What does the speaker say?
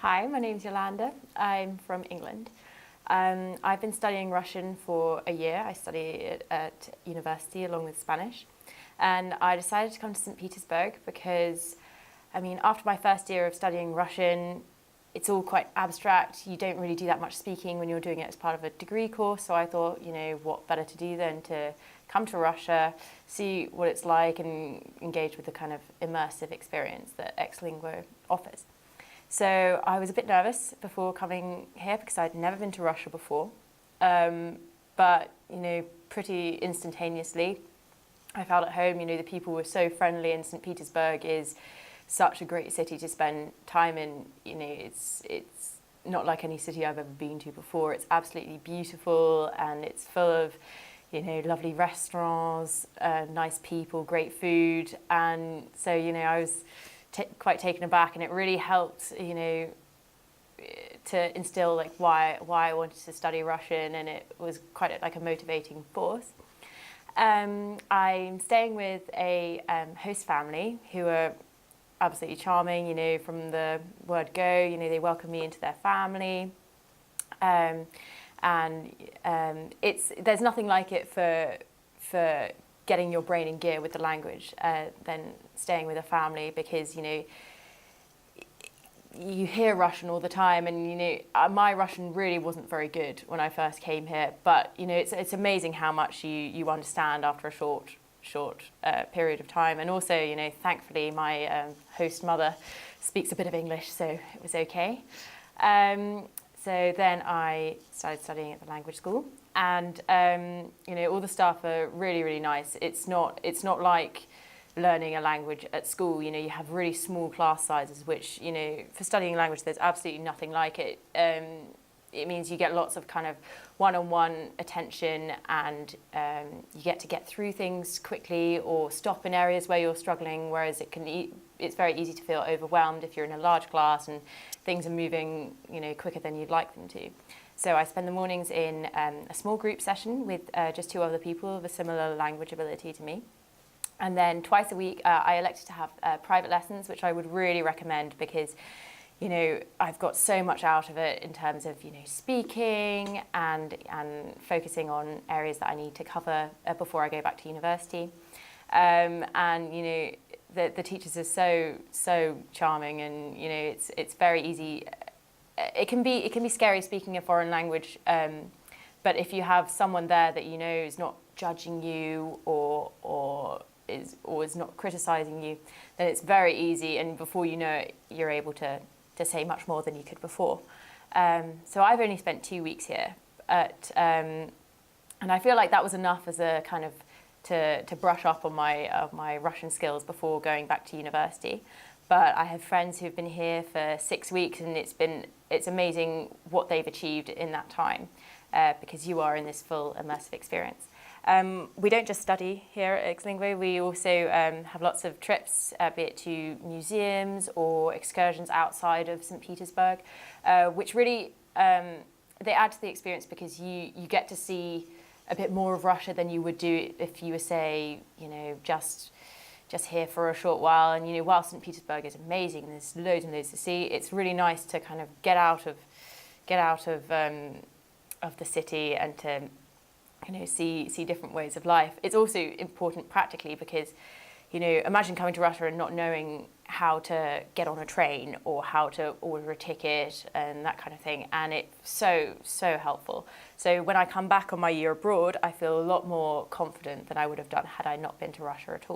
Hi, my name's Yolanda. I'm from England. I've been studying Russian for a year. I study it at university along with Spanish. And I decided to come to St Petersburg because, after my first year of studying Russian, it's all quite abstract. You don't really do that much speaking when you're doing it as part of a degree course. So I thought, what better to do than to come to Russia, see what it's like and engage with the kind of immersive experience that Exlinguo offers. So I was a bit nervous before coming here because I'd never been to Russia before. But pretty instantaneously, I felt at home. The people were so friendly, and St Petersburg is such a great city to spend time in. It's not like any city I've ever been to before. It's absolutely beautiful, and it's full of lovely restaurants, nice people, great food. And so I was quite taken aback, and it really helped to instill why I wanted to study Russian, and it was quite a motivating force. I'm staying with a host family who are absolutely charming. From the word go, they welcome me into their family, and there's nothing like it for getting your brain in gear with the language than staying with a family, because you hear Russian all the time, and my Russian really wasn't very good when I first came here, but it's amazing how much you understand after a short period of time. And also thankfully my host mother speaks a bit of English, so it was okay. So then I started studying at the language school, and all the staff are really, really nice. It's not like learning a language at school. You have really small class sizes, which for studying language there's absolutely nothing like it. It means you get lots of kind of one-on-one attention, and you get through things quickly or stop in areas where you're struggling, whereas it's very easy to feel overwhelmed if you're in a large class and things are moving quicker than you'd like them to. So I spend the mornings in a small group session with just two other people of a similar language ability to me. And then twice a week I elected to have private lessons, which I would really recommend, because I've got so much out of it in terms of speaking and focusing on areas that I need to cover before I go back to university. The teachers are so charming, and it's very easy. It can be scary speaking a foreign language, but if you have someone there that is not judging you or is not criticizing you, then it's very easy, and before you know it, you're able to say much more than you could before. So I've only spent 2 weeks here, and I feel like that was enough as a kind of to brush up on my Russian skills before going back to university. But I have friends who've been here for 6 weeks, and it's amazing what they've achieved in that time, because you are in this full immersive experience. We don't just study here at Exlinguo, we also have lots of trips, be it to museums or excursions outside of St Petersburg, which really, they add to the experience, because you get to see a bit more of Russia than you would do if you were, say, just here for a short while. And while St Petersburg is amazing and there's loads and loads to see, it's really nice to kind of get out of the city and to see different ways of life. It's also important practically, because imagine coming to Russia and not knowing how to get on a train or how to order a ticket and that kind of thing, and it's so helpful. So when I come back on my year abroad, I feel a lot more confident than I would have done had I not been to Russia at all.